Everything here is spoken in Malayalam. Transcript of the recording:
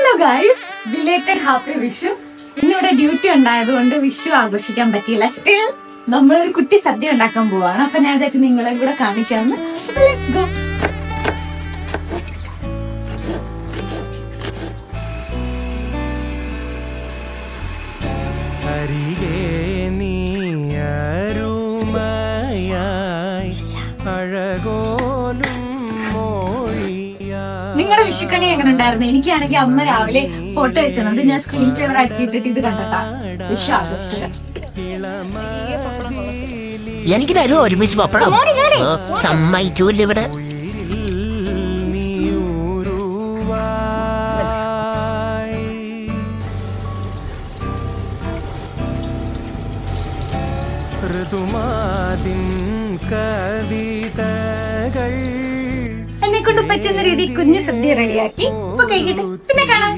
Hello guys, belated happy Vishu. ഇന്നിവിടെ ഡ്യൂട്ടി ഉണ്ടായതുകൊണ്ട് വിഷു ആഘോഷിക്കാൻ പറ്റിയില്ല. സ്റ്റിൽ നമ്മളൊരു കുട്ടി സദ്യ ഉണ്ടാക്കാൻ പോവാണ്. അപ്പൊ ഞാൻ വിചാരിച്ചു നിങ്ങളെ കൂടെ കാണിക്കാമെന്ന്. Let's go. നിങ്ങളുടെ വിഷുക്കണി എങ്ങനെ ഉണ്ടായിരുന്നു? എനിക്കാണെങ്കിൽ അമ്മ രാവിലെ ഫോട്ടോ വെച്ചത് ഞാൻ സ്ക്രീൻ സേവർ ആക്കിയിട്ടിട്ട് ഇത് കണ്ടിട്ടാ വിഷു ആഘോഷിച്ചത്. എനിക്ക് തരുമോ ഒരുമിച്ച് പപ്പടം? സമ്മതിക്കൂല്ല ഇവിടെ. എന്നെ കൊണ്ട് പറ്റുന്ന രീതിയിൽ കുഞ്ഞു സദ്യ റെഡിയാക്കി കഴിക്കട്ടെ, പിന്നെ കാണാം.